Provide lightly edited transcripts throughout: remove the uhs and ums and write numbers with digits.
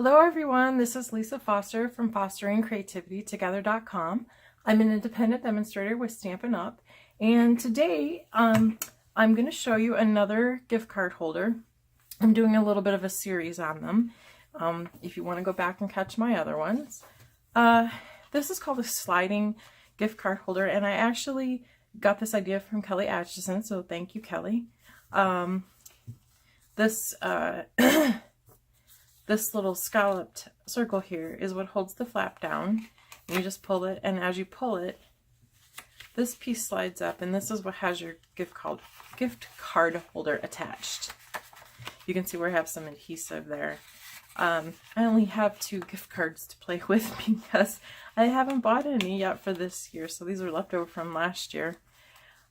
Hello everyone, this is Lisa Foster from fosteringcreativitytogether.com. I'm an independent demonstrator with Stampin' Up! And today I'm going to show you another gift card holder. I'm doing a little bit of a series on them. If you want to go back and catch my other ones. This is called a sliding gift card holder, and I actually got this idea from Kelly Atchison, so thank you, Kelly. This little scalloped circle here is what holds the flap down. You just pull it, and as you pull it, this piece slides up, and this is what has your gift card holder attached. You can see where I have some adhesive there. I only have 2 gift cards to play with because I haven't bought any yet for this year, so these are left over from last year.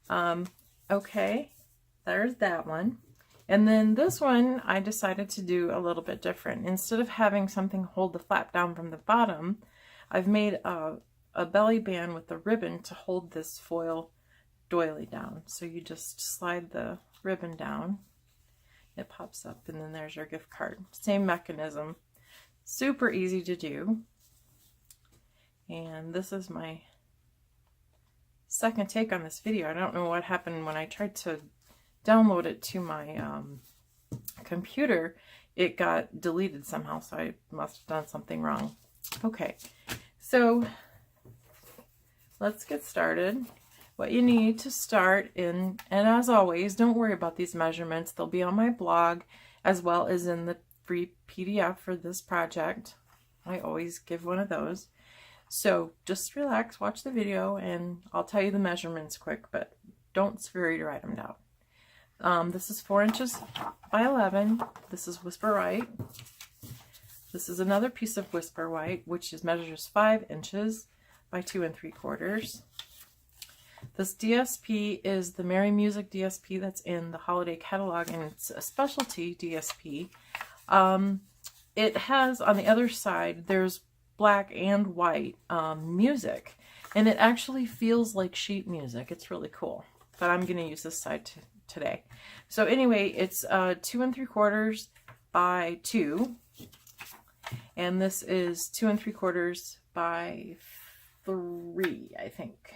Okay, there's that one. And then this one, I decided to do a little bit different. Instead of having something hold the flap down from the bottom, I've made a belly band with a ribbon to hold this foil doily down. So you just slide the ribbon down, it pops up, and then there's your gift card. Same mechanism, super easy to do. And this is my second take on this video. I don't know what happened when I tried to download it to my computer. It got deleted somehow, so I must have done something wrong. Okay, so let's get started. What you need to start in, and as always, don't worry about these measurements. They'll be on my blog as well as in the free PDF for this project. I always give one of those. So just relax, watch the video, and I'll tell you the measurements quick, but don't scurry to write them down. This is 4 inches by 11. This is Whisper White. This is another piece of Whisper White, which measures 5 inches by 2 3/4. This DSP is the Merry Music DSP that's in the holiday catalog, and it's a specialty DSP. It has, on the other side, there's black and white music, and it actually feels like sheet music. It's really cool, but I'm going to use this side today. So anyway, it's 2 3/4 by 2, and this is 2 3/4 by 3, I think.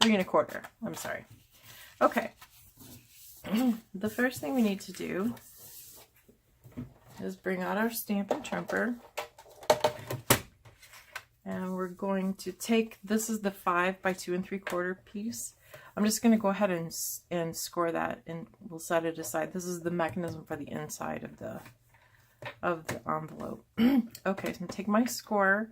3 1/4. I'm sorry. Okay. The first thing we need to do is bring out our Stampin' Trimmer, and we're going to take, this is the 5 by 2 3/4 piece. I'm just going to go ahead and score that, and we'll set it aside. This is the mechanism for the inside of the envelope. Okay, so I'm going to take my score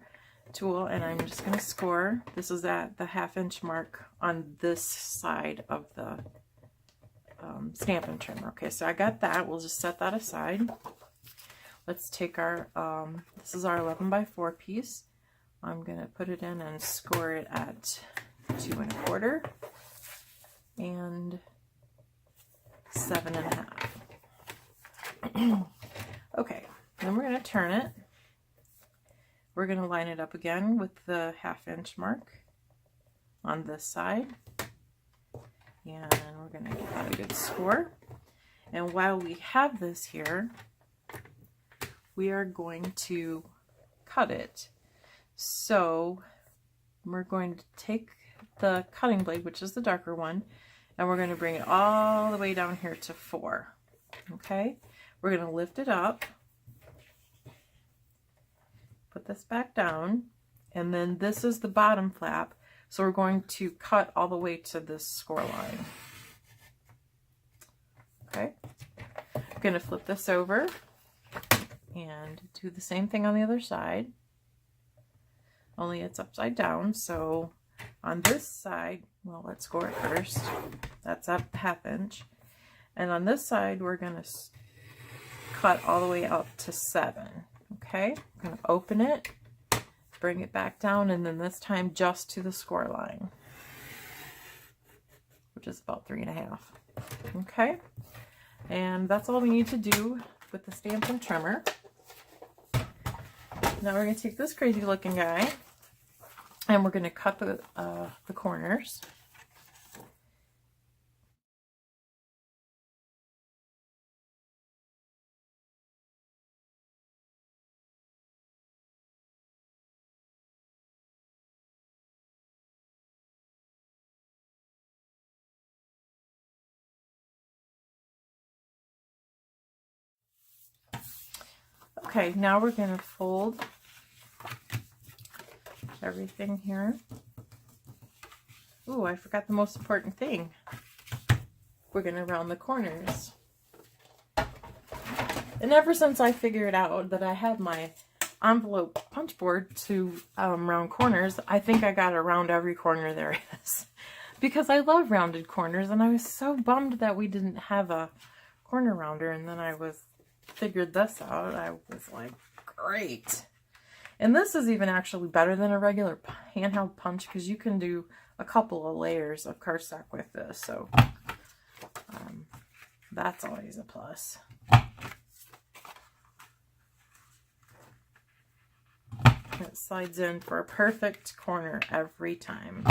tool, and I'm just going to score. This is at the 1/2 inch mark on this side of the Stampin' Trimmer. Okay, so I got that. We'll just set that aside. Let's take our, this is our 11 by 4 piece. I'm going to put it in and score it at 2 1/4. And 7 1/2. Okay, then we're going to turn it. We're going to line it up again with the 1/2 inch mark on this side, and we're going to give that a good score. And while we have this here, we are going to cut it. So we're going to take the cutting blade, which is the darker one, and we're going to bring it all the way down here to 4. Okay, we're going to lift it up, put this back down, and then this is the bottom flap, so we're going to cut all the way to this score line. Okay, I'm going to flip this over and do the same thing on the other side, only it's upside down. So on this side, well, let's score it first. That's up 1/2 inch. And on this side, we're going to cut all the way up to 7. Okay, I'm going to open it, bring it back down, and then this time just to the score line, which is about 3 1/2. Okay, and that's all we need to do with the Stampin' Trimmer. Now we're going to take this crazy looking guy, and we're going to cut the corners. Okay, now we're going to fold everything here. Ooh, I forgot the most important thing. We're going to round the corners. And ever since I figured out that I had my envelope punch board to round corners, I think I got to round every corner there is. Because I love rounded corners, and I was so bummed that we didn't have a corner rounder, and then I figured this out. I was like, great. And this is even actually better than a regular handheld punch, because you can do a couple of layers of cardstock with this, so that's always a plus. It slides in for a perfect corner every time.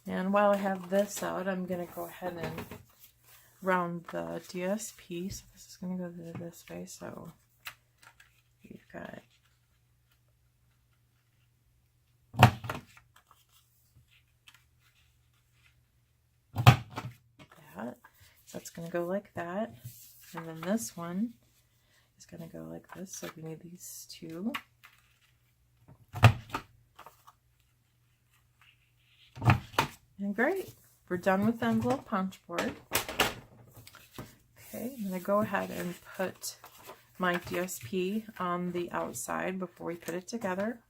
And while I have this out, I'm going to go ahead and round the DSP. So this is going to go this way. So you've got that. So it's going to go like that. And then this one is going to go like this. So we need these two. And great, we're done with the envelope punch board. Okay, I'm going to go ahead and put my DSP on the outside before we put it together.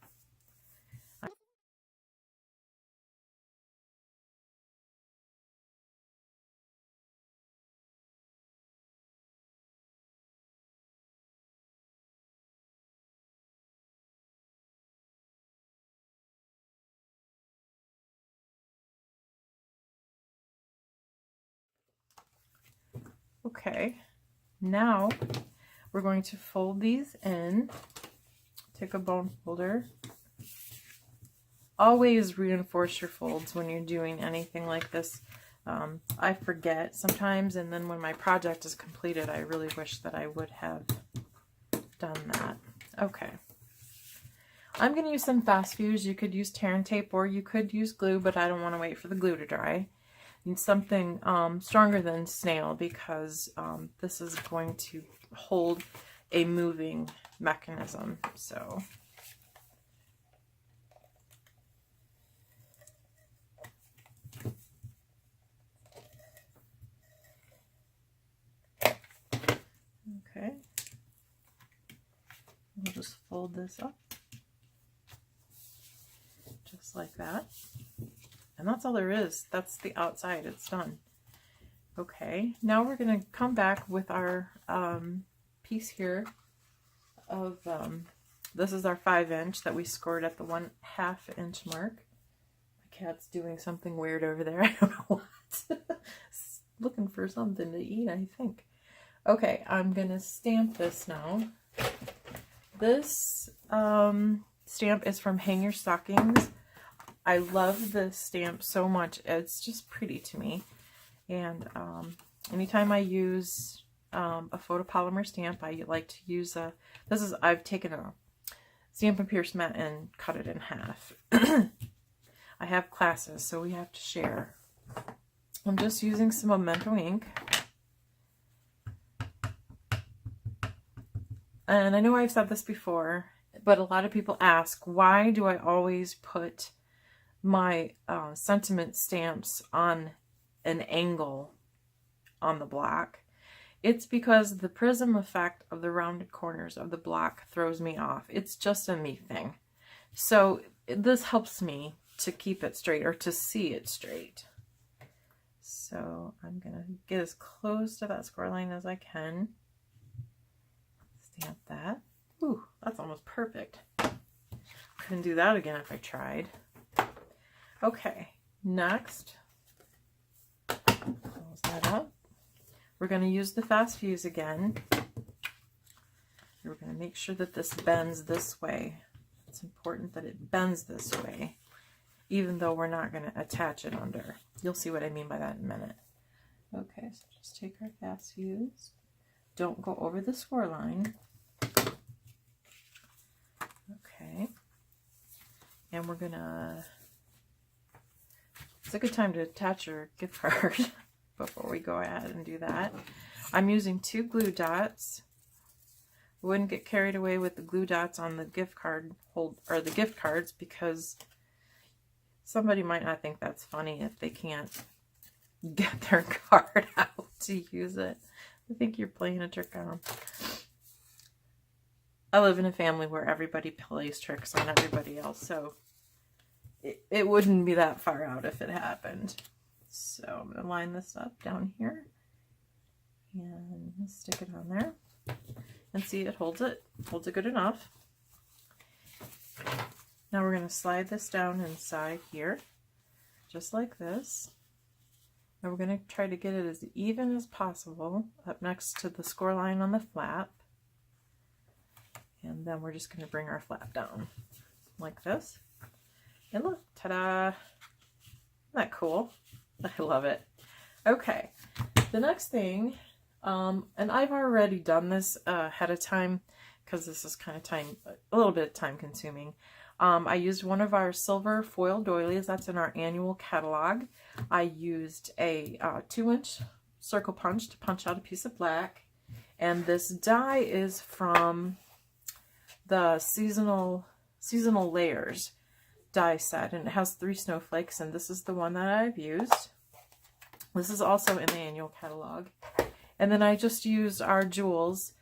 Okay, now we're going to fold these in. Take a bone folder. Always reinforce your folds when you're doing anything like this. I forget sometimes, and then when my project is completed, I really wish that I would have done that. Okay. I'm going to use some fast fuse. You could use tear and tape, or you could use glue, but I don't want to wait for the glue to dry. Need something stronger than snail, because this is going to hold a moving mechanism. So okay, we'll just fold this up just like that. And that's all there is. That's the outside. It's done. Okay, now we're going to come back with our piece here of, this is our 5" that we scored at the 1/2 inch mark. My cat's doing something weird over there. I don't know what. Looking for something to eat, I think. Okay, I'm going to stamp this now. This stamp is from Hang Your Stockings. I love this stamp so much. It's just pretty to me. And anytime I use a photopolymer stamp, I like to use I've taken a Stampin' Pierce mat and cut it in half. I have classes, so we have to share. I'm just using some Memento ink. And I know I've said this before, but a lot of people ask, why do I always put my sentiment stamps on an angle on the block? It's because the prism effect of the rounded corners of the block throws me off. It's just a me thing. So this helps me to keep it straight, or to see it straight. So I'm going to get as close to that score line as I can. Stamp that. Ooh, that's almost perfect. Couldn't do that again if I tried. Okay, next, close that up. We're going to use the fast fuse again. We're going to make sure that this bends this way. It's important that it bends this way, even though we're not going to attach it under. You'll see what I mean by that in a minute. Okay, so just take our fast fuse. Don't go over the score line. Okay, and we're going to... It's a good time to attach your gift card before we go ahead and do that. I'm using 2 glue dots wouldn't get carried away with the glue dots on the gift card or the gift cards, because somebody might not think that's funny if they can't get their card out to use it. I think you're playing a trick on them. I live in a family where everybody plays tricks on everybody else, so it wouldn't be that far out if it happened. So I'm going to line this up down here and stick it on there. And see, it holds it good enough. Now we're going to slide this down inside here, just like this. And we're going to try to get it as even as possible up next to the score line on the flap. And then we're just going to bring our flap down like this. And look, ta-da! Isn't that cool? I love it. Okay, the next thing, and I've already done this ahead of time because this is kind of a little bit time consuming. I used one of our silver foil doilies that's in our annual catalog. I used a 2-inch circle punch to punch out a piece of black, and this die is from the seasonal layers die set, and it has 3 snowflakes, and this is the one that I've used. This is also in the annual catalog. And then I just used our jewels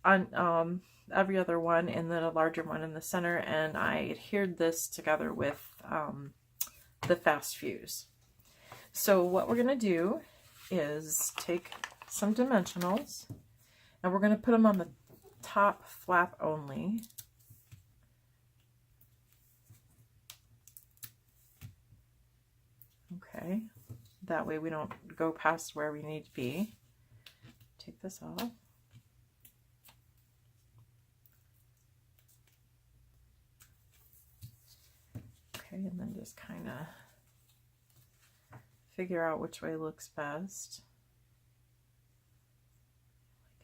on every other one, and then a larger one in the center, and I adhered this together with the fast fuse. So what we're going to do is take some dimensionals, and we're going to put them on the top flap only. Okay, that way we don't go past where we need to be. Take this off. Okay, and then just kind of figure out which way looks best.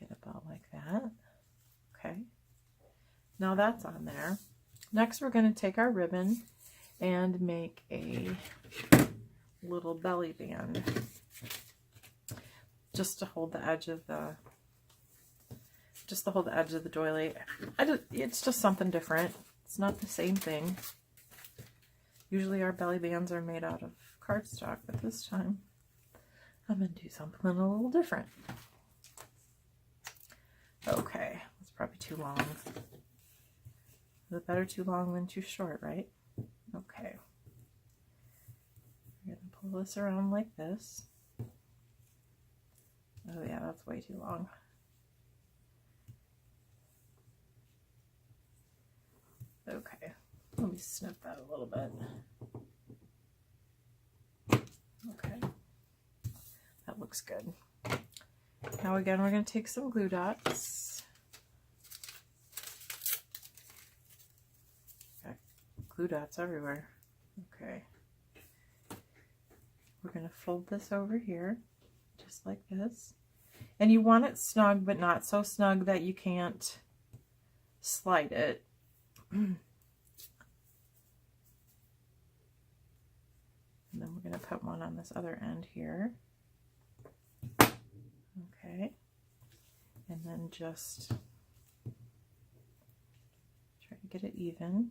Get about like that. Okay, now that's on there. Next we're going to take our ribbon and make a little belly band just to hold the edge of the doily. It's just something different. It's not the same thing. Usually our belly bands are made out of cardstock, but this time I'm going to do something a little different. Okay, that's probably too long. Is it better too long than too short, right? Okay. We're going to pull this around like this. Oh yeah, that's way too long. Okay, let me snip that a little bit. Okay, that looks good. Now again, we're going to take some glue dots. Got glue dots everywhere. Okay. We're going to fold this over here, just like this. And you want it snug, but not so snug that you can't slide it. And then we're going to put one on this other end here. Okay. And then just try to get it even.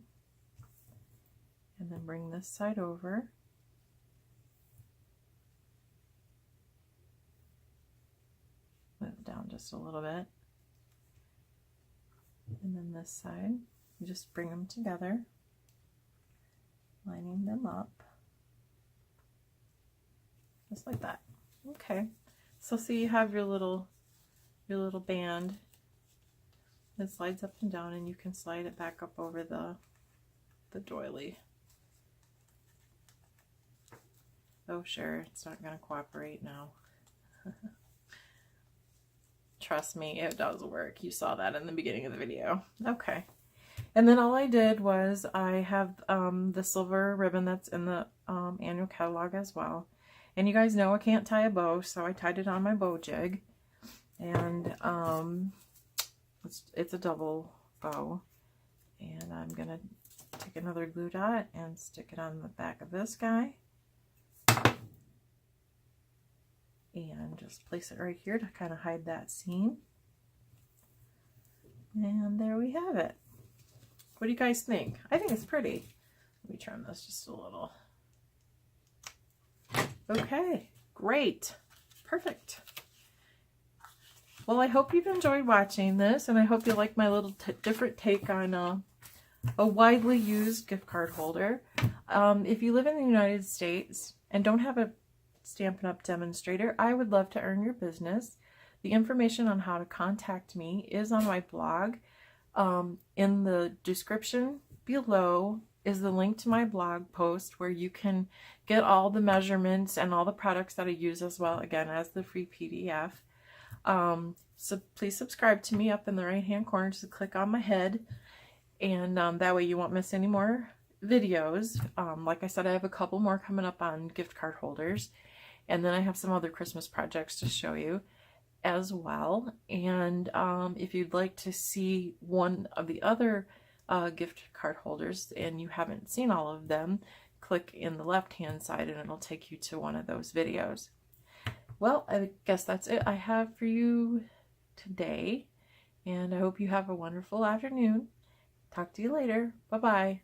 And then bring this side over. Move it down just a little bit. And then this side, you just bring them together, lining them up. Just like that. Okay. So see, you have your little band that slides up and down, and you can slide it back up over the doily. Oh sure, it's not going to cooperate now. Trust me, it does work. You saw that in the beginning of the video. Okay. And then all I did was I have the silver ribbon that's in the annual catalog as well. And you guys know I can't tie a bow, so I tied it on my bow jig. And it's a double bow. And I'm going to take another glue dot and stick it on the back of this guy. And just place it right here to kind of hide that seam. And there we have it. What do you guys think? I think it's pretty. Let me trim this just a little. Okay, great. Perfect. Well, I hope you've enjoyed watching this, and I hope you like my little different take on a widely used gift card holder. If you live in the United States and don't have a Stampin' Up! Demonstrator, I would love to earn your business. The information on how to contact me is on my blog. In the description below is the link to my blog post where you can get all the measurements and all the products that I use, as well, again, as the free PDF. So please subscribe to me up in the right hand corner. Just click on my head, and that way you won't miss any more videos. Like I said, I have a couple more coming up on gift card holders, and then I have some other Christmas projects to show you as well. And if you'd like to see one of the other gift card holders and you haven't seen all of them, click in the left hand side and it'll take you to one of those videos. Well, I guess that's it I have for you today, and I hope you have a wonderful afternoon. Talk to you later. Bye-bye.